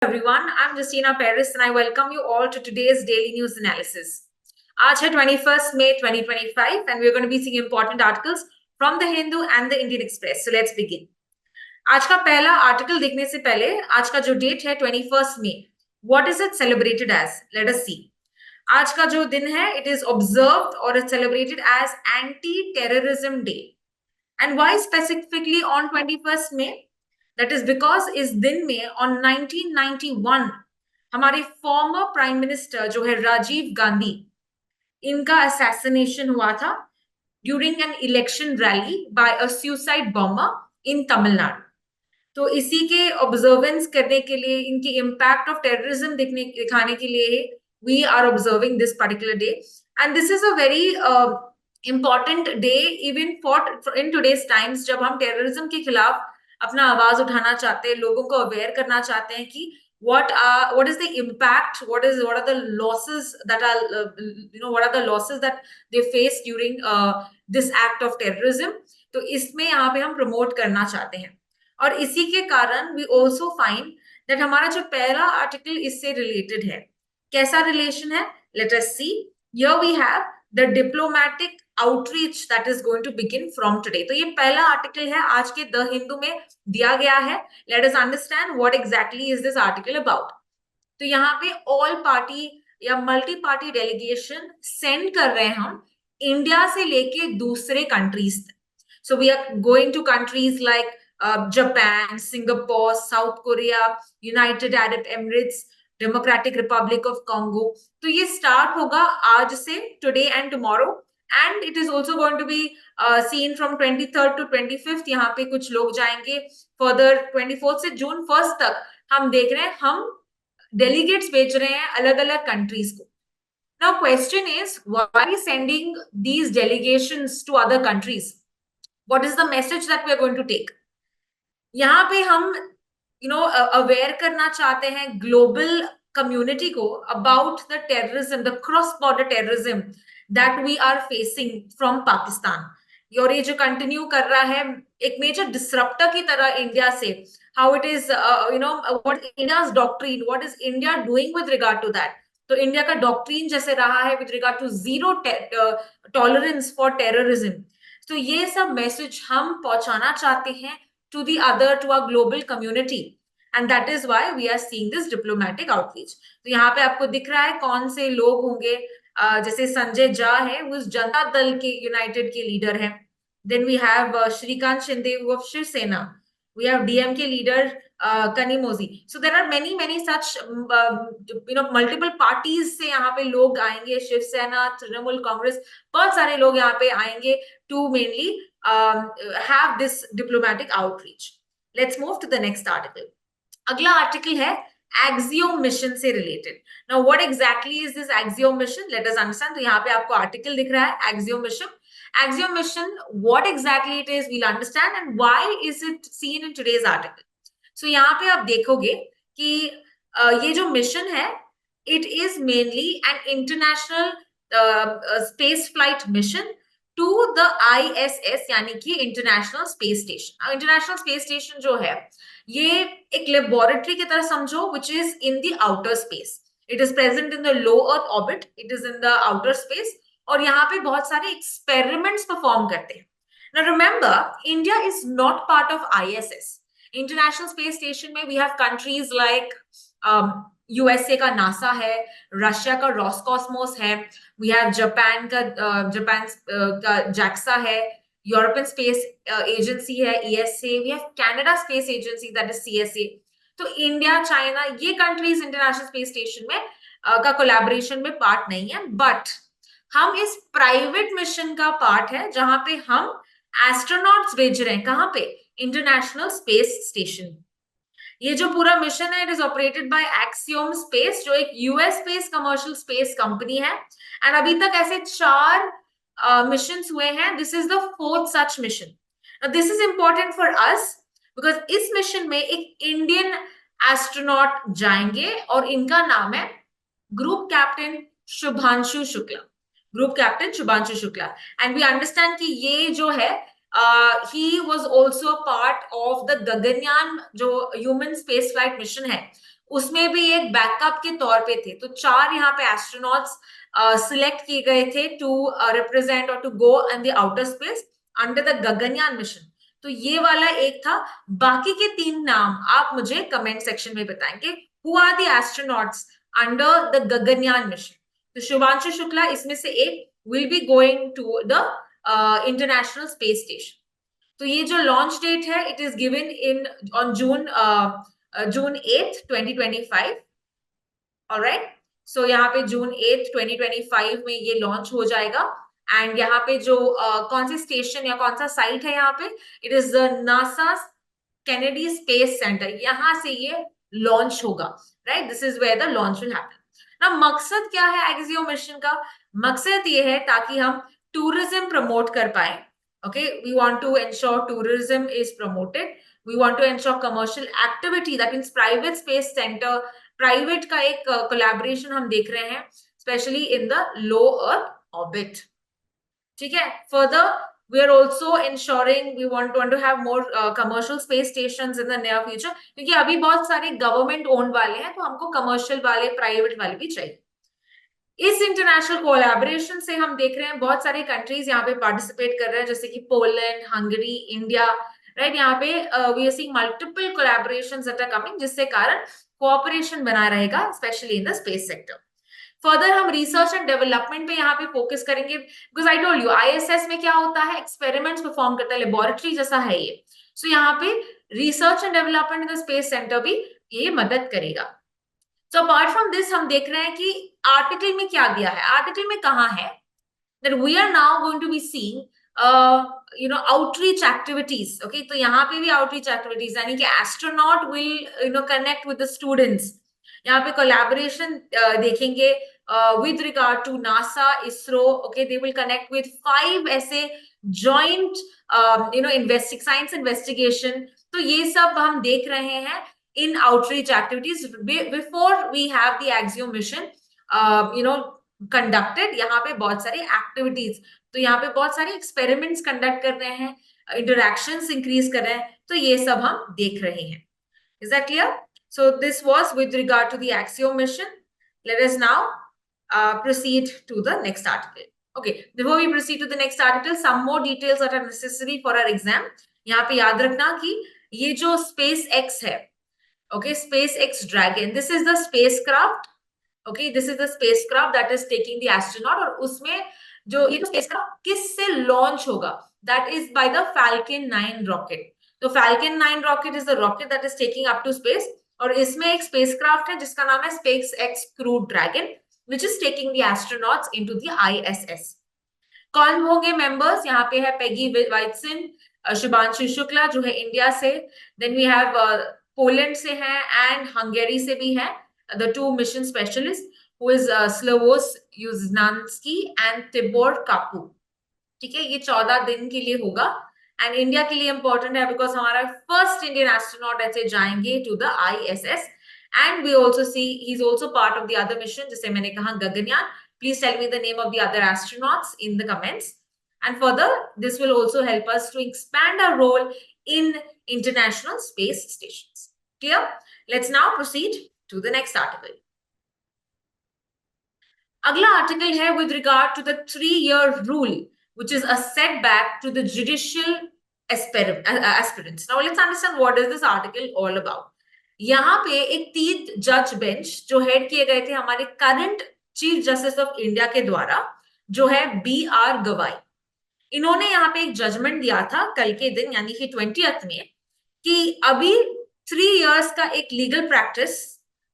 Everyone, I'm Justina Paris and I welcome you all to today's daily news analysis. आज है 21st May 2025 and we're going to be seeing important articles from the Hindu and the Indian Express. So let's begin. आज का पहला article देखने से पहले आज का जो डेट है 21st May, what is it celebrated as? Let us see. आज का जो दिन है it is observed or it's celebrated as Anti-Terrorism Day. And why specifically on 21st May? That is because इस दिन में on 1991 हमारे फॉर्मर प्राइम मिनिस्टर जो है राजीव गांधी, इनका असैसिनेशन हुआ था during an election rally by a suicide bomber in Tamil Nadu. तो इसी के ऑब्जर्वेंस करने के लिए, इनके इम्पैक्ट ऑफ टेररिज्म दिखाने के लिए we are observing this particular day and this is a very important day even for in today's times, जब हम टेररिज्म के खिलाफ अपना आवाज उठाना चाहते हैं, लोगों को अवेयर करना चाहते हैं कि what is the impact, what are the losses that are what are the losses that they face during this act of terrorism. तो इसमें यहाँ पे हम प्रमोट करना चाहते हैं और इसी के कारण वी ऑल्सो फाइंड दैट हमारा जो पहला आर्टिकल इससे रिलेटेड है, कैसा रिलेशन है, let us see. Here we have the diplomatic outreach that is going to begin from today. तो ये पहला आर्टिकल है आज के द हिंदू में दिया गया है। Let us understand what exactly is this article about. तो यहाँ पे ऑल पार्टी या मल्टी पार्टी डेलीगेशन सेंड कर रहे हैं हम इंडिया से लेके दूसरे कंट्रीज तक। So we are going to countries like Japan, Singapore, South Korea, United Arab Emirates, Democratic Republic of Congo. तो ये स्टार्ट होगा आज से, today and tomorrow, and it is also going to be seen from 23rd to 25th। यहाँ पे कुछ लोग जाएंगे फर्दर 24th से जून 1st तक। हम देख रहे हैं, हम डेलीगेट्स भेज रहे हैं अलग अलग कंट्रीज को। Now question is, why are we sending these delegations to other countries? What is the message that we are going to take? यहाँ पे हम अवेयर करना चाहते हैं ग्लोबल कम्युनिटी को about the terrorism, the cross border terrorism that we are facing from Pakistan. और ये जो कंटिन्यू कर रहा है एक मेजर डिसरप्टर की तरह इंडिया से, how it is what India's doctrine, what is India doing with regard to that. तो इंडिया का डॉक्ट्रिन जैसे रहा है with regard to zero tolerance for terrorism. तो ये सब मैसेज हम पहुंचाना चाहते हैं to the other, to our global community, and that is why we are seeing this diplomatic outreach. तो यहाँ पे आपको दिख रहा है कौन से लोग होंगे, जैसे संजय झा है, वो जनता दल के यूनाइटेड के लीडर है। Then we have Shrikant Shinde of Shiv Sena, we have DMK leader Kanimozi. So there are many such multiple parties से यहाँ पे लोग आएंगे, शिवसेना, तृणमूल कांग्रेस, बहुत सारे लोग यहाँ पे आएंगे to mainly have this diplomatic outreach. Let's move to the next article. अगला आर्टिकल है Axiom मिशन से related. Now what exactly is this Axiom mission? Let us understand. तो यहाँ पे आपको आर्टिकल दिख रहा है Axiom mission. Axiom mission, what exactly it is, we'll understand, and why is it seen in today's article. So यहाँ पे आप देखोगे कि ये जो मिशन है, it is mainly an international space flight mission to the ISS, यानी कि international space station. International space station जो है ये एक लेबोरेटरी की तरह समझो, which is in the outer space. It is present in the low Earth orbit. It is in the outer space. और यहाँ पे बहुत सारे एक्सपेरिमेंट्स परफॉर्म करते हैं। Now remember, India is not part of ISS. International Space Station में we have countries like USA का NASA है, रशिया का रॉसकॉस्मोस है, वी हैव जापान का जैक्सा है, यूरोपियन स्पेस एजेंसी है ESA, we have Canada space agency that is CSA। तो India, China, ये कंट्रीज इंटरनेशनल स्पेस स्टेशन में का कोलैबोरेशन में पार्ट नहीं है, बट हम इस प्राइवेट मिशन का पार्ट है जहां पे हम एस्ट्रोनॉट्स भेज रहे हैं। कहां पे? International space station. ये जो पूरा मिशन है, it is operated by Axiom space, जो एक US based commercial space company है। एंड अभी तक ऐसे 4 मिशंस हुए हैं। This is the 4th such mission. This is important for us because इस मिशन में एक इंडियन एस्ट्रोनॉट जाएंगे और इनका नाम है group captain Shubhanshu Shukla. Group captain Shubhanshu Shukla. And we understand कि ये जो है he was also part of the Gaganyaan जो ह्यूमन स्पेस फ्लाइट मिशन है, उसमें भी एक बैकअप के तौर पे थे। तो 4 यहाँ पे एस्ट्रोनॉट्स सिलेक्ट किए गए थे टू रिप्रेजेंट और to go in the outer space under the Gaganyaan mission. तो ये वाला एक था। बाकी के 3 नाम आप मुझे कमेंट सेक्शन में बताएंगे, who are the astronauts under the Gaganyaan mission. तो शुभांशु शुक्ला इसमें से एक will be going to the International space Station. तो ये जो लॉन्च डेट है it is given in on June 8 2025। Alright, so यहाँ पे जून 8 2025 में ये लॉन्च हो जाएगा। एंड यहाँ पे जो कौन सी स्टेशन या कौन सा साइट है यहाँ पे, it is the NASA Kennedy space centre, यहाँ से ये लॉन्च होगा। Right, this is where the launch will happen. ना मकसद क्या है एक्सियो मिशन का? मकसद ये है ताकि हम टूरिज्म प्रमोट कर पाए। Okay, we want to ensure tourism is promoted, we want to ensure commercial activity, that means private space centre, private का एक कोलैबोरेशन हम देख रहे हैं specially in the low earth orbit. ठीक है, further we are also ensuring we want to have more commercial space stations in the near future, क्योंकि अभी बहुत सारे गवर्नमेंट ओन्ड वाले हैं तो हमको कमर्शियल वाले, प्राइवेट वाले भी चाहिए। इस इंटरनेशनल कोलैबोरेशन से हम देख रहे हैं बहुत सारे कंट्रीज यहाँ पे पार्टिसिपेट कर रहे हैं, जैसे कि पोलैंड, हंगरी, इंडिया। राइट, यहाँ पे we are seeing multiple collaborations that are coming, जिससे कारण कोऑपरेशन बना रहेगा specially in the space sector. Further हम रिसर्च एंड डेवलपमेंट पे यहाँ पे फोकस करेंगे, because I told you ISS में क्या होता है, एक्सपेरिमेंट्स परफॉर्म करता है, लेबोरेटरी जैसा है ये। सो यहाँ पे research and development in the space centre भी ये मदद करेगा। सो अपार्ट फ्रॉम दिस हम देख रहे हैं कि आर्टिकल में क्या दिया है। आर्टिकल में कहा है that we are now going to be seeing outreach activities. Okay, तो यहाँ पे भी outreach activities यानी कि astronaut will connect with the students। यहाँ पे collaboration देखेंगे with regard to NASA, ISRO। Okay, they will connect with 5 ऐसे joint science investigation। तो ये सब हम देख रहे हैं in outreach activities before we have the Axiom mission conducted. यहाँ पे बहुत सारी एक्टिविटीज, तो यहाँ पे बहुत सारे एक्सपेरिमेंट्स कंडक्ट कर रहे हैं, इंटरैक्शंस इंक्रीज कर रहे हैं, तो ये सब हम देख रहे हैं। Is that clear? So this was with regard to the Axiom mission. Let us now proceed to the next article. Okay, before we proceed to the next article, some more details that are necessary for our exam। यहाँ पे याद रखना कि ये जो space x है, okay, space x dragon, this is the space craft. Okay, this is the spacecraft that is taking the astronaut, और उसमें जो ये spacecraft किससे लॉन्च होगा, that is by the Falcon 9 rocket। तो Falcon 9 rocket is the rocket that is taking up to space, और इसमें एक spacecraft है जिसका नाम है SpaceX Crew Dragon, which is taking the astronauts into the ISS। कौन होंगे मेंबर्स? यहाँ पे है पेगी वाइटसन, शुभांशु शुक्ला जो है इंडिया से, देन वी हैव पोलैंड से है एंड हंगेरी से भी है, the 2 mission specialists who is Slavos Yuznansky and Tibor Kapu। ठीक है, ये 14 दिन के लिए होगा एंड इंडिया के लिए इंपॉर्टेंट है बिकॉज हमारा फर्स्ट इंडियन एस्ट्रोनॉट ऐसे जाएंगे to the ISS। And we also see he is also part of the other mission, जैसे मैंने कहा Gaganyaan. Please tell me the name of the other astronauts in the comments. And further this will also help us to expand our role in international space stations. Clear? Let's now proceed to the next article। अगला article है with regard to the 3-year rule, which is a setback to the judicial aspirants। Now let's understand what is this article all about। यहाँ पे एक 3 जज bench जो head किए गए थे हमारे current chief justice of India के द्वारा, जो है BR गवाई। इन्होंने यहाँ पे एक जजमेंट दिया था कल के दिन यानी कि 20th में, कि अभी 3 years का एक लीगल प्रैक्टिस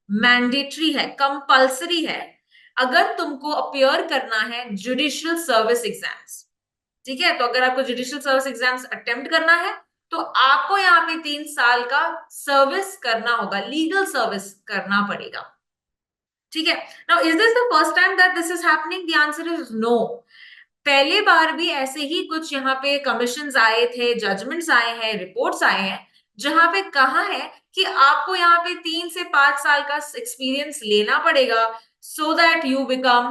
मैंडेटरी है, कंपल्सरी है, अगर तुमको अपियर करना है जुडिशियल सर्विस एग्जाम्स। ठीक है, तो अगर आपको जुडिशियल सर्विस एग्जाम्स अटेम्प्ट करना है तो आपको यहाँ पे 3 साल का सर्विस करना होगा, लीगल सर्विस करना पड़ेगा। ठीक है, now is this the first time that this is happening? The answer is no. पहले बार भी ऐसे ही कुछ यहाँ पे कमीशंस आए थे, जजमेंट्स आए हैं, रिपोर्ट्स आए हैं, जहां पे कहा है कि आपको यहाँ पे 3 से 5 साल का एक्सपीरियंस लेना पड़ेगा, so that you become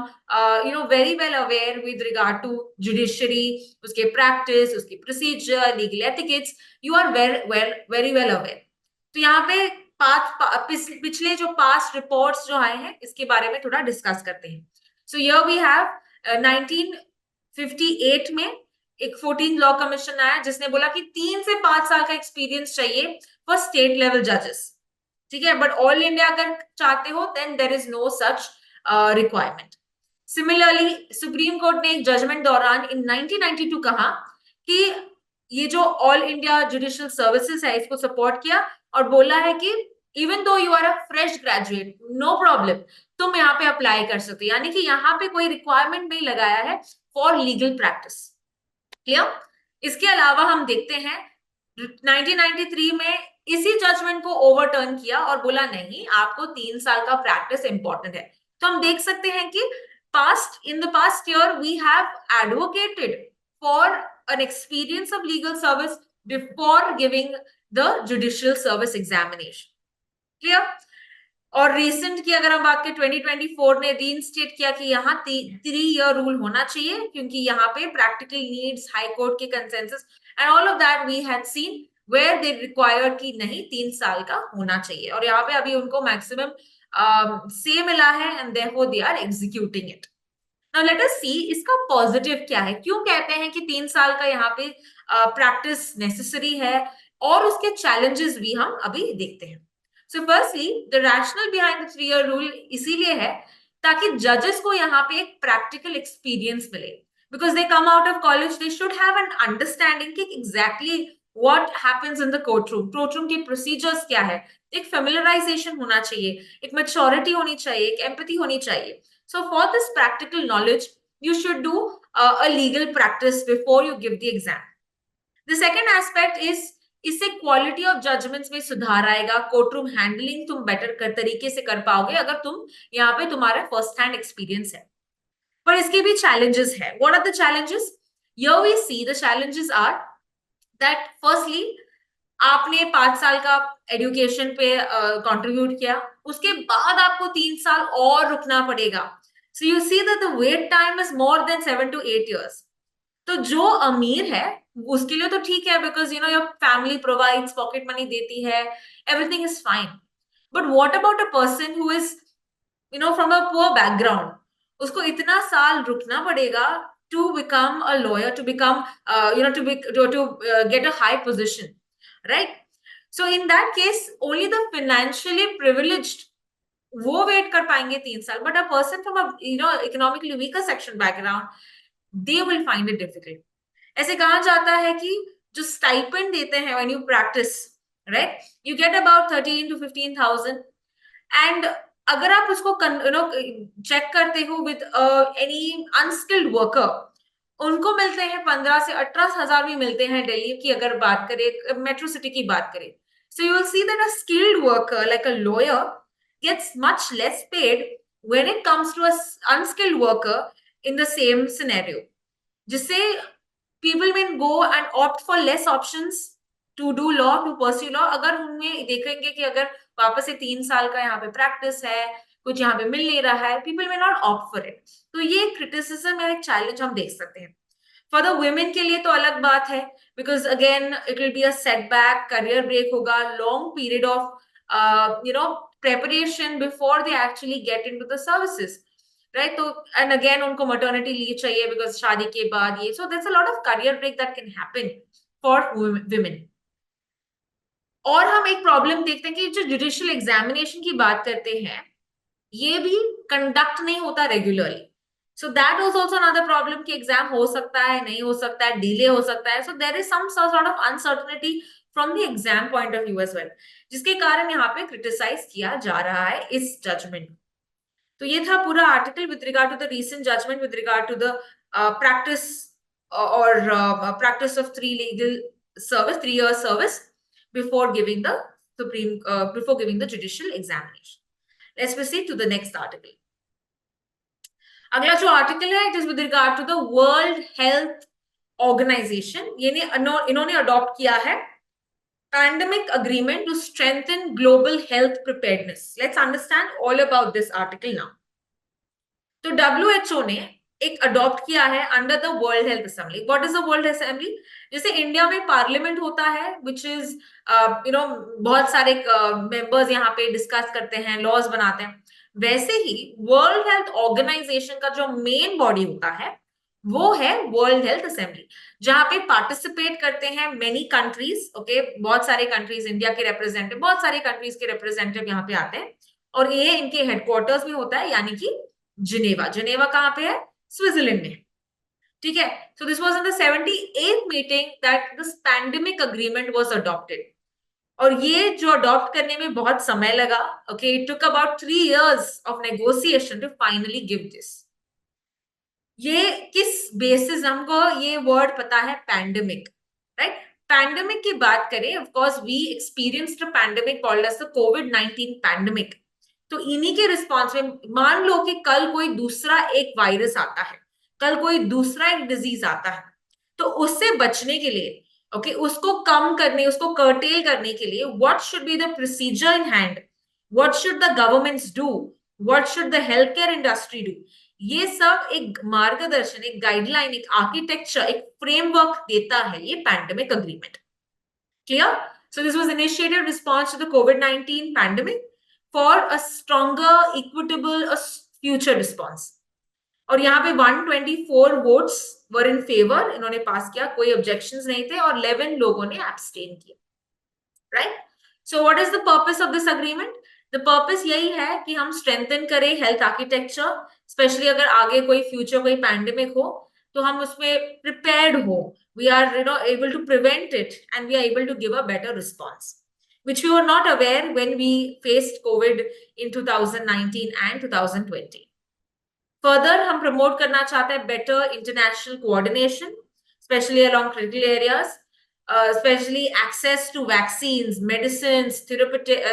very well aware with regard to judiciary, उसके practice, उसके procedure, legal etiquettes, you are very well aware। तो यहाँ पे पिछले जो पास्ट रिपोर्ट्स जो आए हैं इसके बारे में थोड़ा डिस्कस करते हैं. सो हियर वी हैव 1958 में एक 14 लॉ कमीशन आया जिसने बोला कि 3 से 5 साल का एक्सपीरियंस चाहिए फॉर स्टेट लेवल जजेस. ठीक है, बट ऑल इंडिया अगर चाहते हो then there is no such requirement. Similarly supreme court ने एक जजमेंट दौरान इन 1992 कहा कि ये जो ऑल इंडिया जुडिशियल सर्विसेज है इसको सपोर्ट किया और बोला है कि even though you are a fresh graduate no problem, तुम यहाँ पे अप्लाई कर सकते हो. यानी कि यहाँ पे कोई रिक्वायरमेंट नहीं लगाया है फॉर लीगल प्रैक्टिस. क्लियर? इसके अलावा हम देखते हैं 1993 में इसी जजमेंट को ओवरटर्न किया और बोला नहीं, आपको 3 साल का प्रैक्टिस इंपॉर्टेंट है. तो हम देख सकते हैं कि in the past year we have advocated for an experience of legal service before giving the judicial service examination. Clear? और रिसेंट की अगर हम बात करें 2024 ने रीइंस्टेट किया कि यहाँ 3 ईयर रूल होना चाहिए क्योंकि यहाँ पे प्रैक्टिकल नीड्स, हाई कोर्ट के consensus and all of that we had seen where they required कि नहीं 3 साल का होना चाहिए. और यहाँ पे अभी उनको मैक्सिमम से मिला है and therefore they are executing it. Now let us see इसका पॉजिटिव क्या है, क्यों कहते हैं कि 3 साल का यहाँ पे प्रैक्टिस नेसेसरी है और उसके चैलेंजेस भी हम अभी देखते हैं. So firstly, the rationale behind the 3-year rule इसीलिए है ताकि जजेस को यहाँ पे एक प्रैक्टिकल एक्सपीरियंस मिले. Because they come out of college, they should have an understanding कि exactly what happens in the courtroom. Courtroom के procedures क्या है, एक familiarization होना चाहिए, एक maturity होनी चाहिए, एक empathy होनी चाहिए. So for this practical knowledge, you should do a legal practice before you give the exam. The second aspect is इससे क्वालिटी ऑफ जजमेंट्स में सुधार आएगा. कोर्टरूम हैंडलिंग तुम बेटर तरीके से कर पाओगे अगर तुम यहाँ पे तुम्हारा फर्स्ट हैंड एक्सपीरियंस है. पर इसके भी चैलेंजेस है. What are the challenges? Here we see the challenges are that firstly आपने 5 साल का एजुकेशन पे कंट्रीब्यूट किया, उसके बाद आपको 3 साल और रुकना पड़ेगा. So you see that the wait time is more than 7 to 8 years. तो जो अमीर है उसके लिए तो ठीक है because you know your family provides, pocket money देती है, everything is fine. But what about a person who is you know from a poor background? उसको इतना साल रुकना पड़ेगा to become a lawyer, to become you know to get a high position, right? So in that case only the financially privileged वो wait कर पाएंगे 3 साल. But a person from a you no economically weaker section background, they will find it difficult. ऐसे कहा जाता है कि जो स्टाइपेंड देते हैं when you practice, right, you get about 13 to 15,000 and अगर आप उसको you know चेक करते हो with any unskilled worker, उनको मिलते हैं 15 से 18,000 भी मिलते हैं दिल्ली की अगर बात करें, मेट्रो सिटी की बात करें. So you will see that a skilled worker like a lawyer gets much less paid when it comes to a unskilled worker in the same scenario. जिससे people may go and opt for less options to do law, to pursue law. अगर उनमें देखेंगे कि अगर वापस से 3 साल का यहाँ पे प्रैक्टिस है, कुछ यहाँ पे मिल नहीं रहा है, people may not opt for it. तो ये क्रिटिसिज्म या एक चैलेंज हम देख सकते हैं. फॉर द वुमेन के लिए तो अलग बात है because again it will be a setback, career break होगा, long period of you know preparation before they actually get into the services, right? तो एंड अगेन उनको मटर्निटी लीव चाहिए बिकॉज शादी के बाद ये, so there is a lot of career break that can happen for women. और हम एक प्रॉब्लम देखते हैं कि जो जुडिशियल एग्जामिनेशन की बात करते हैं ये भी कंडक्ट नहीं होता regularly. So that was also another problem कि एग्जाम हो सकता है, नहीं हो सकता है, डिले हो सकता है. So there is some sort of uncertainty from the exam point of view as well, जिसके कारण यहाँ पे क्रिटिसाइज किया जा रहा है इस जजमेंट. तो ये था पूरा article with regard to the recent judgment with regard to the practice और practice of 3 year service before giving the before giving the judicial examination. Let's proceed to the next article. अगला जो article है it is with regard to the world health organisation. ये इन्होंने adopt किया है pandemic agreement to strengthen global health preparedness. Let's understand all about this article now. तो WHO ने एक अडॉप्ट किया है under the world health assembly. What is the world assembly? जैसे इंडिया में पार्लियामेंट होता है विच इज बहुत सारे मेंबर्स यहाँ पे डिस्कस करते हैं, लॉज बनाते हैं. वैसे ही वर्ल्ड हेल्थ ऑर्गेनाइजेशन का जो मेन बॉडी होता है वो है वर्ल्ड हेल्थ असेंबली, जहां पे पार्टिसिपेट करते हैं मेनी कंट्रीज. ओके, बहुत सारे कंट्रीज, इंडिया के रिप्रेजेंटेटिव, बहुत सारे कंट्रीज के रिप्रेजेंटेटिव यहाँ पे आते हैं. और ये इनके हेडक्वार्टर्स में होता है, यानी कि जिनेवा. जिनेवा कहाँ पे है? स्विट्जरलैंड में. ठीक है. So this was in the 78th meeting that this pandemic agreement was adopted. और ये जो अडॉप्ट करने में बहुत समय लगा. Okay, it took about 3 years of negotiation to finally give this. ये किस बेसिस, हमको ये वर्ड पता है, पैंडेमिक, राइट? पैंडेमिक की बात करें, of course we experienced a pandemic called as the कोविड-19 पैंडेमिक. तो इन्हीं के रिस्पॉन्स में मान लो कि कल कोई दूसरा एक वायरस आता है, कल कोई दूसरा एक डिजीज आता है, तो उससे बचने के लिए, ओके, उसको कम करने, उसको कर्टेल करने के लिए what should be the procedure in hand, what should the governments do, what should the health care industry do. ये सब एक मार्गदर्शन, एक गाइडलाइन, एक आर्किटेक्चर, एक फ्रेमवर्क देता है ये pandemic agreement. Clear? So this was initiated in response to the COVID-19 pandemic for a stronger, equitable, a future response. और यहाँ पे 124 वोट्स वर इन फेवर, इन्होंने पास किया, कोई ऑब्जेक्शंस नहीं थे, और 11 लोगों ने एब्सटेन किया. Right? So what is the purpose of this agreement? The purpose यही है कि हम स्ट्रेंथन करें हेल्थ आर्किटेक्चर, स्पेशली अगर आगे कोई फ्यूचर कोई पैंडेमिक हो तो हम उसमें प्रिपेयर्ड हो. We are able to prevent it, and we are able to give a better response, which we were not aware when we faced COVID in 2019 and 2020. Further, हम promote करना चाहते हैं better international coordination, especially along critical areas, especially access to vaccines, medicines, therapeutic,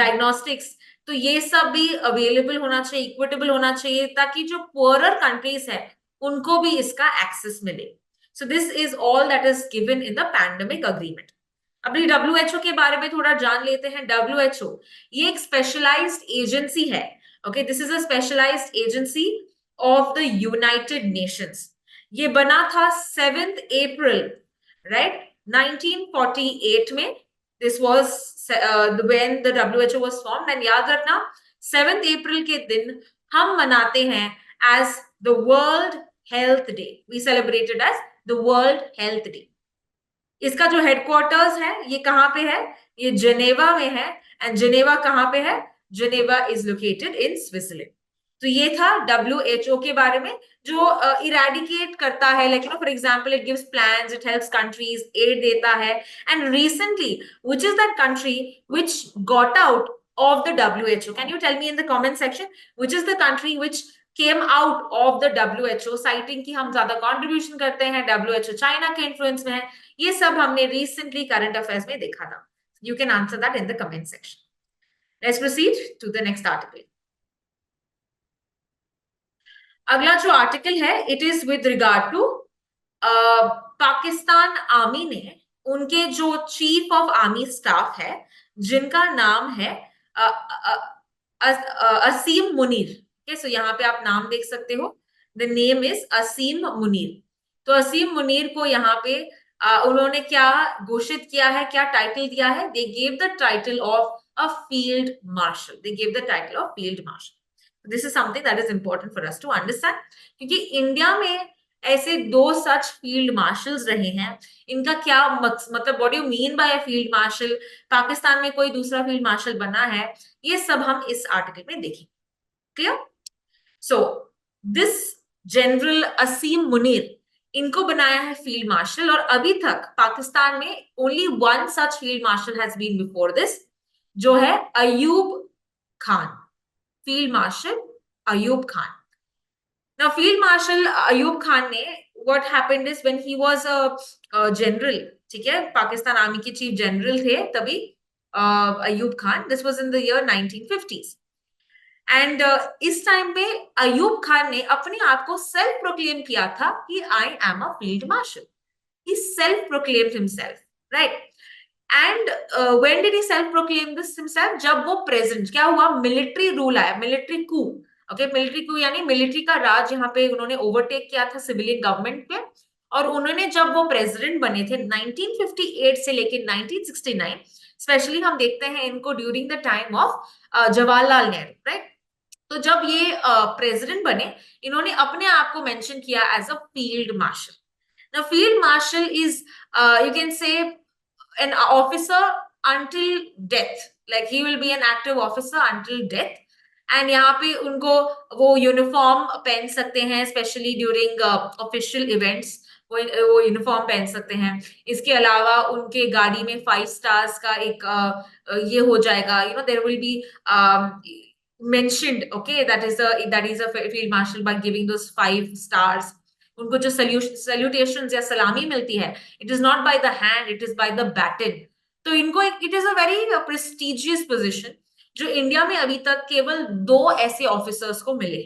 diagnostics. तो ये सब भी available होना चाहिए, equitable होना चाहिए, ताकि जो poorer countries है उनको भी इसका access मिले. So this is all that is given in the pandemic agreement. अभी WHO के बारे में थोड़ा जान लेते हैं. WHO ये एक स्पेशलाइज्ड एजेंसी है. Okay, this is a specialised agency of the United Nations. ये बना था 7th April, राइट, 1948 में. This was when the WHO was formed. And याद रखना, 7th April के दिन हम मनाते हैं as the world health day. We celebrated as the world health day. इसका जो हेडक्वार्टर्स है ये कहाँ पे है? ये जिनेवा में है. एंड जिनेवा कहाँ पे है? Geneva is located in Switzerland. तो ये था WHO के बारे में, जो इरेडिकेट करता है, like for example it gives plans, it helps countries, aid देता है. And recently which is that country which got out of the WHO? Can you tell me in the comment section which is the country which came out of the WHO, citing कि हम ज्यादा contribution करते हैं, WHO China के influence में है. ये सब हमने रिसेंटली करंट अफेयर्स में देखा था. You can answer that in the comment section. Let's proceed to the next article. अगला जो आर्टिकल है, it is with regard to Pakistan army ने उनके जो चीफ ऑफ आर्मी स्टाफ है, जिनका नाम है असीम मुनीर. सो यहाँ पे आप नाम देख सकते हो, द नेम इज असीम मुनीर. तो असीम मुनीर को यहाँ पे उन्होंने क्या घोषित किया है, क्या टाइटल दिया है? They gave the title of a field marshal. They gave the title of field marshal. This is something that is important for us to understand, क्योंकि इंडिया में ऐसे 2 सच फील्ड मार्शल्स रहे हैं. इनका क्या मतलब, what do you mean by a field martial? Pakistan में कोई दूसरा फील्ड मार्शल बना है? ये सब हम इस आर्टिकल में देखेंगे. क्लियर? सो दिस जनरल असीम मुनीर, इनको बनाया है फील्ड मार्शल. और अभी तक पाकिस्तान में only 1 such field marshal has been before this, जो है Ayub Khan. Field marshal Ayub Khan. Now, Field Marshal Ayub Khan ने, what happened is when he was a general, ठीक है, पाकिस्तान आर्मी के चीफ जनरल थे तभी Ayub Khan. This was in the year 1950s. And इस time पे अयूब खान ने अपने आप को सेल्फ प्रोक्लेम किया था कि I am a field martial. He self proclaimed himself, right? And when did he self proclaim this himself? जब वो प्रेजेंट, क्या हुआ, मिलिट्री रूल आया, मिलिट्री कू ओके, मिलिट्री क्यू यानी मिलिट्री का राज यहाँ पे उन्होंने ओवरटेक किया था सिविलियन गवर्नमेंट पे। और उन्होंने जब वो प्रेसिडेंट बने थे 1958 से लेके 1969, स्पेशली हम देखते हैं इनको during the time of Jawaharlal Nehru, right. तो जब ये प्रेसिडेंट बने, इन्होंने अपने आप को मेंशन किया as a field marshal. Now, field marshal is, you can say, an officer until death. Like he will be an active officer until death. And यहाँ पे उनको वो यूनिफॉर्म पहन सकते हैं, स्पेशली ड्यूरिंग ऑफिशियल इवेंट्स। वो uniform पहन सकते हैं। इसके अलावा उनके गाड़ी में 5 स्टार्स का एक ये हो जाएगा, you know, there will be mentioned, okay, that is a field marshal by giving those 5 stars. उनको जो सल्यूटेशन या सलामी मिलती है, it is not by the hand, it is by the baton. तो इनको it is a very prestigious position, जो India में अभी तक केवल 2 ऐसे ऑफिसर्स को मिले।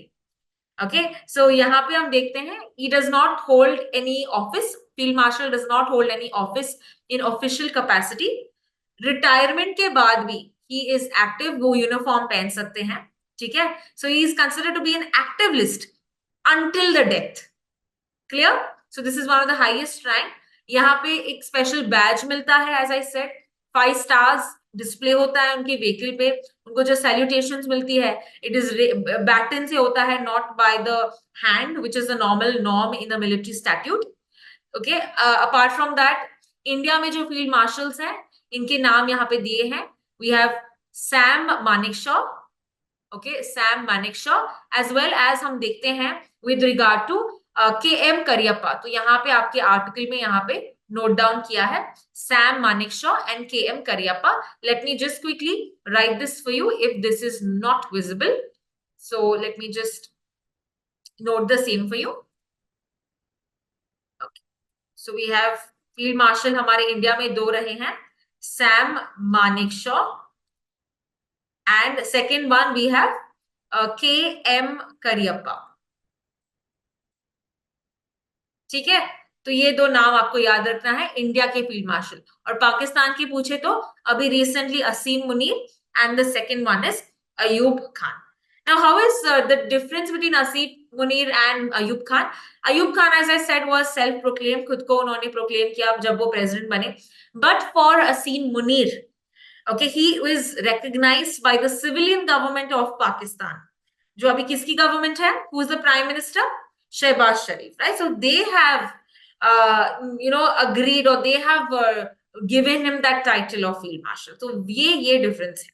ओके, सो यहाँ पे हम देखते हैं, he does not hold any office, field marshal does not hold any office in official capacity. Retirement के बाद भी ही इज एक्टिव, वो यूनिफॉर्म पहन सकते हैं, ठीक है। So he is considered to be an active list until the death. Clear? So this is one of the highest rank. यहाँ पे एक स्पेशल बैज मिलता है, as I said, 5 stars display होता है उनके व्हीकल पे। उनको जो सैल्यूटेशंस मिलती है, इट इज बैटन से होता है, not by the hand, which is the normal norm in the military statute. Okay, apart from that, India में जो फील्ड मार्शल्स हैं, इनके नाम यहाँ पे दिए हैं। We have Sam Manekshaw, okay, Sam Manekshaw, as well as हम देखते हैं with regard to K M Cariappa. तो यहाँ पे आपके आर्टिकल में यहाँ पे नोट डाउन किया है Sam Manekshaw and K M Cariappa. Let me just quickly write this for you if this is not visible, so let me just note the same for you. So we have field marshal हमारे India में 2 रहे हैं, Sam Manekshaw, and second one we have K M Cariappa. ठीक है, तो ये 2 नाम आपको याद रखना है इंडिया के फील्ड मार्शल। और पाकिस्तान की पूछे तो अभी recently Asim Munir, and the second one is Ayub Khan. Now how is the difference between Asim Munir and Ayub Khan? Ayub Khan, as I said, was self proclaim, खुद को उन्होंने प्रोक्लेम किया जब वो प्रेसिडेंट बने। But for Asim Munir, okay, he is recognized by the civilian government of Pakistan, जो अभी किसकी गवर्नमेंट है? who is the prime minister? Shehbaz Sharif, right? So they have agreed, or they have given him that title of field marshal. So ये difference है।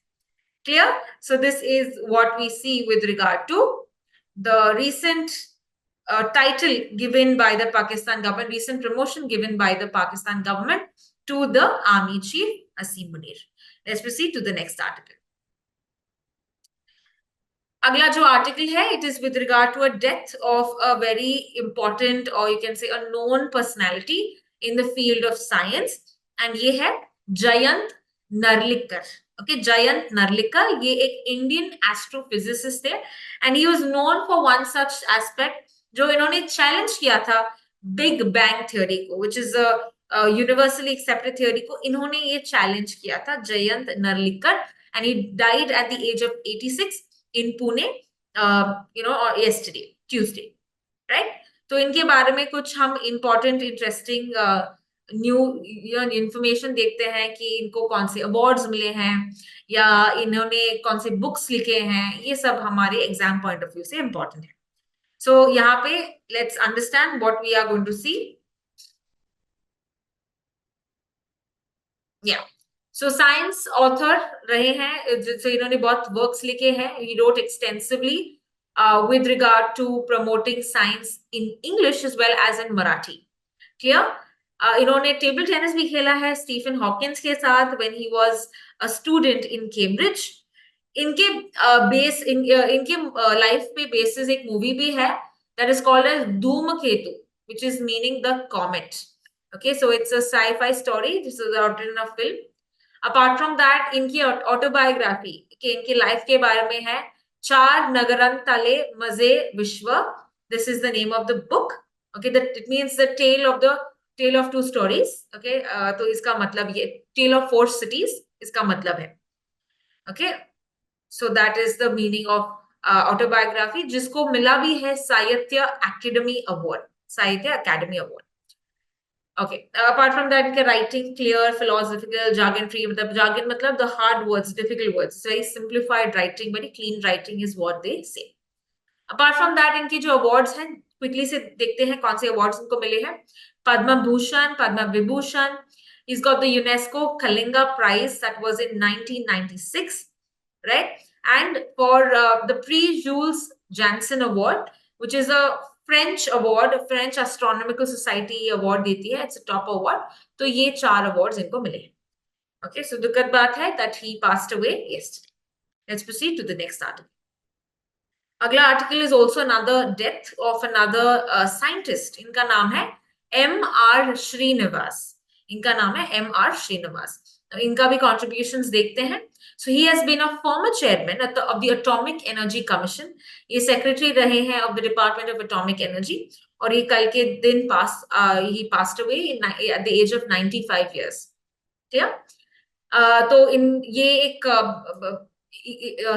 Clear? So this is what we see with regard to the recent title given by the Pakistan government, recent promotion given by the Pakistan government to the army chief Asim Munir. Let's proceed to the next article. अगला जो article है, it is with regard to a death of a very important, और you can say a known personality in the field of science, and ये है Jayant Narlikar. Okay, Jayant Narlikar, ये एक Indian astrophysicist थे, and he was known for one such aspect, जो इन्होंने challenge किया था बिग बैंग थ्योरी को, which is a universally accepted theory को। इन्होंने ये चैलेंज किया था, Jayant नरलिकर, and he died at the age of 86 in Pune, yesterday, Tuesday, right? तो इनके बारे में कुछ हम important, interesting न्यू इंफॉर्मेशन देखते हैं कि इनको कौन से अवार्ड्स मिले हैं, या इन्होंने कौन से बुक्स लिखे हैं। ये सब हमारे एग्जाम पॉइंट ऑफ व्यू से इंपॉर्टेंट है। सो यहाँ पे let's understand what we are going to see. या सो साइंस ऑथर रहे हैं, जो इन्होंने बहुत वर्क्स लिखे हैं। He wrote extensively with regard to promoting science in English as well as in Marathi. Clear? इन्होंने टेबल टेनिस भी खेला है स्टीफन हॉकिंस के साथ when he was a student in Cambridge. इनके इनके लाइफ पे बेसिस एक मूवी भी है, that is called as Dhoomketu, which is meaning the comet. Okay, so it's a sci-fi story, this is alternate of film. Apart from that, इनकी autobiography के इनके life के बारे में है, 4 नगरन तले मजे विश्व, this is the name of the book. Okay, it means the tale of 2 stories. Okay, तो इसका मतलब ये टेल ऑफ 4 सिटीज इसका मतलब है। Okay, so that is the meaning of autobiography, जिसको मिला भी है Sahitya Akademi award, Sahitya Akademi award. Okay, apart from that इनके writing clear, philosophical, jargon free, मतलब जार्गन मतलब the hard words, difficult words, very simplified writing, very clean writing is what they say. Apart from that इनकी जो awards हैं, quickly से देखते हैं कौन से अवार्ड्स इनको मिले हैं। Padma Bhushan, Padma Vibhushan, he's got the UNESCO Kalinga Prize that was in 1996, right? And for the Prix Jules Janssen Award, which is a French award, French Astronomical Society award देती है, it's a top award. तो ये 4 awards इनको मिले हैं. Okay, so दुखद बात है that he passed away yesterday. Let's proceed to the next article. अगला article is also another death of another scientist. इनका नाम है M.R. श्रीनिवास. इनका नाम है M.R. श्रीनिवास. इनका भी कॉन्ट्रीब्यूशंस देखते हैं. So he has been a former chairman of the Atomic Energy Commission. ये सेक्रेटरी रहे हैं of the Department of Atomic Energy, और ये कल के दिन ही passed away at the age of 95 years. Clear? तो ये एक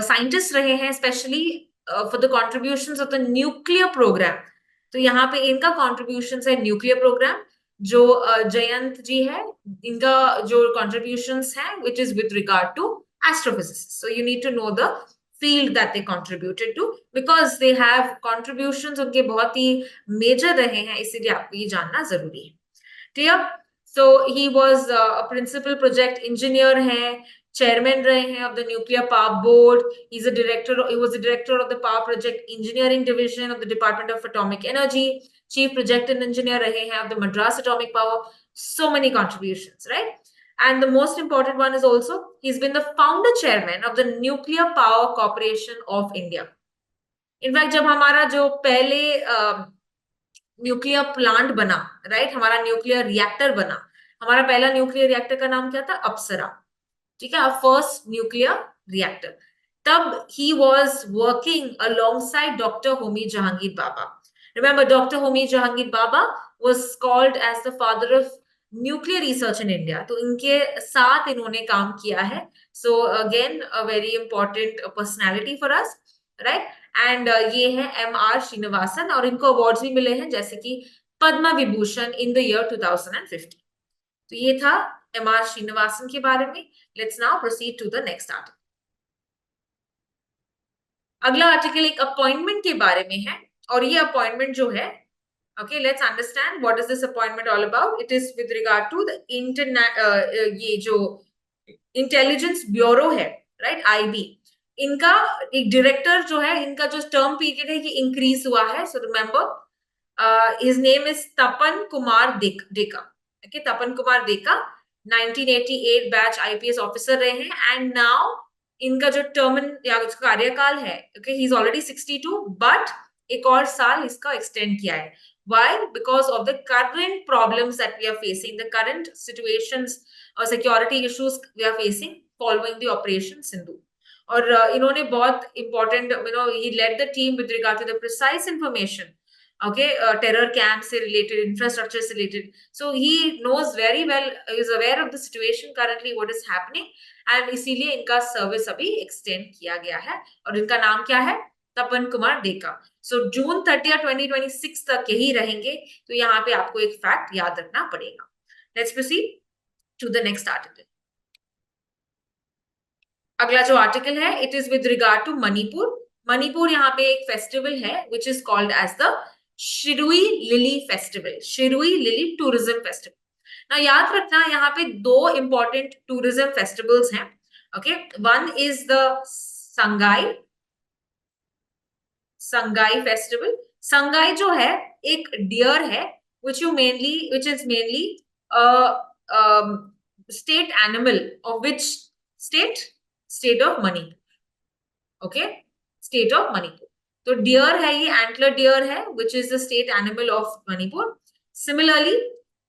साइंटिस्ट रहे हैं specially for the contributions of the nuclear program. तो यहाँ पे इनका कॉन्ट्रीब्यूशंस है न्यूक्लियर प्रोग्राम. जो जयंत जी है, इनका जो कॉन्ट्रीब्यूशंस है which is with regard to astrophysics. So you need to know the field that they contributed to, because they have contributions उनके बहुत ही मेजर रहे हैं, इसीलिए आपको ये जानना जरूरी है. Clear? So he was a principal project engineer है, chairman रहे हैं of the nuclear power board. He was the director of the power project engineering division of the Department of Atomic Energy. Chief project and engineer रहे हैं of the Madras Atomic Power. So many contributions, right? And the most important one is also he's been the founder chairman of the Nuclear Power Corporation of India. In fact, जब हमारा जो पहले nuclear plant बना, right, हमारा nuclear reactor बना, हमारा पहला nuclear reactor का नाम क्या था? अप्सरा. ठीक है, फर्स्ट न्यूक्लियर रिएक्टर. तब he was working alongside doctor Homi Jehangir Bhabha. Remember, doctor Homi Jehangir Bhabha was called as the father of nuclear research in India. तो इनके साथ इन्होंने काम किया है. So again a very important personality for us, right. And ये है M.R. श्रीनिवासन, और इनको अवार्ड्स भी मिले हैं जैसे कि Padma Vibhushan in the year 2015. तो ये था M.R. श्रीनिवासन के बारे में. Let's now proceed to the next article. अगला आर्टिकल एक अपॉइंटमेंट के बारे में है, और ये अपॉइंटमेंट जो है, okay, let's understand what is this appointment all about. It is with regard to the ये जो इंटेलिजेंस ब्यूरो है, राइट, IB. इनका एक डायरेक्टर जो है, इनका जो टर्म पीरियड है ये इंक्रीज हुआ है. So remember his name is Tapan Kumar Deka. Okay, Tapan Kumar Deka 1988 batch IPS officer रहे हैं. एंड नाउ इनका जो टर्म या कार्यकाल है, okay, he is already 62, but एक और साल इसका एक्सटेंड किया है. Why? Because of the current problems that we are facing, the current situations or security issues we are facing following the Operation Sindhu. और इन्होंने बहुत important, he led the team with regard to the precise information, okay, terror camp से related, infrastructure से related. So he knows very well, he is aware of the situation currently, what is happening, and इसीलिए इनका service अभी extend किया गया है. और इनका नाम क्या है? तपन कुमार डेका. सो जून 30, 2026 तक यही रहेंगे. तो यहाँ पे आपको एक फैक्ट याद रखना पड़ेगा. Let's proceed to the next article. अगला जो आर्टिकल है, it is with regard to Manipur. Manipur यहाँ पे एक फेस्टिवल है which is called as the Shirui lily festival, Shirui lily tourism festival. ना याद रखना, यहाँ पे 2 इंपॉर्टेंट टूरिज्म फेस्टिवल्स हैं. Okay, one is the Sangai festival. Sangai जो है एक डियर है which is mainly state animal of which state of Manipur. Okay, state of Manipur. तो डियर है, ये एंटलर डियर है which is the state animal of Manipur. Similarly,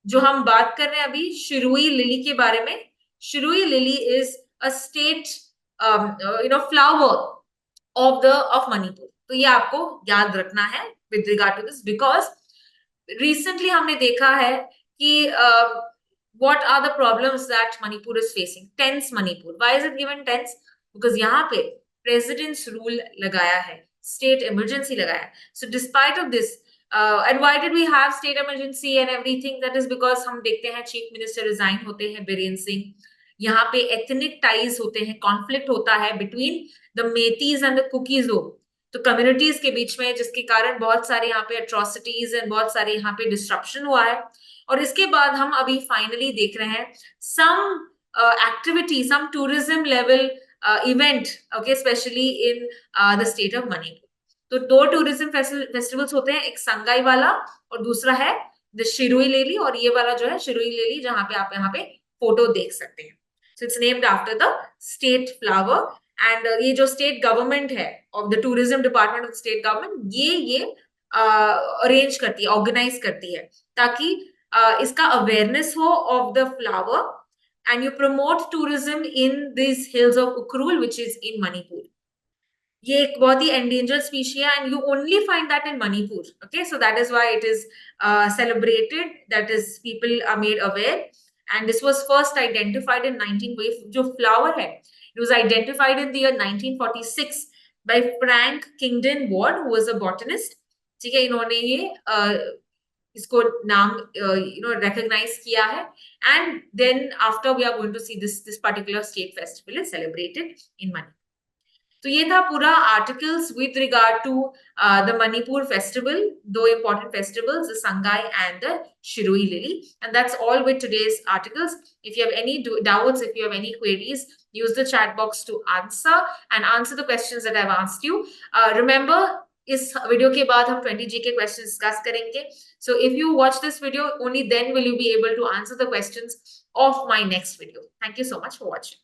जो हम बात कर रहे हैं अभी शिरुई लिली के बारे में, Shirui lily is a state flower of Manipur. तो ये आपको याद रखना है with regard to this, because recently हमने देखा है कि what are the problems that Manipur is facing? Tense Manipur. Why is it given tense? Because यहाँ पे president's rule लगाया है. स्टेट इमरजेंसी लगाया. So despite of this, and why did we have state emergency and everything? That is because हम देखते हैं chief minister resign होते हैं बीरेन सिंह. यहाँ पे एथनिक टाइज होते हैं, कॉन्फ्लिक्ट होता है between the Meiteis and the Kukis. तो कम्युनिटीज के बीच में, जिसके कारण बहुत सारे यहाँ पे अट्रोसिटीज एंड बहुत सारे यहाँ पे डिस्ट्रप्शन हुआ है. और इसके बाद हम अभी फाइनली देख रहे हैं some activity, some tourism level event, okay, specially in the state of Manipur. तो दो टूरिज्म फेस्टिवल्स होते हैं, एक संगाई वाला और दूसरा है द शिरुई लेली. और ये वाला जो है शिरुई लेली, जहां पे आप यहाँ पे फोटो देख सकते हैं. So it's named after the state flower. And ये जो स्टेट गवर्नमेंट है of the tourism department of state government, ये अरेंज करती है, ऑर्गेनाइज करती है, ताकि इसका अवेयरनेस हो of the flower and you promote tourism in this hills of Ukhrul which is in Manipur. ये एक बहुत ही endangered species है, and you only find that in Manipur. Okay, so that is why it is celebrated. That is, people are made aware, and this was first identified in 19 wave. जो flower है, it was identified in the year 1946 by Frank Kingdon Ward, who was a botanist. ठीक है, इन्होंने ये इसको नाम recognize किया है. And then after we are going to see this particular state festival is celebrated in Manipur. तो ये था पूरा articles with regard to the Manipur festival, दो important festivals, the Sangai and the Shirui lily. And that's all with today's articles. If you have any doubts, if you have any queries, use the chat box to answer the questions that I've asked you. Remember, इस video के बाद हम 20 GK questions discuss करेंगे. So if you watch this video, only then will you be able to answer the questions of my next video. Thank you so much for watching.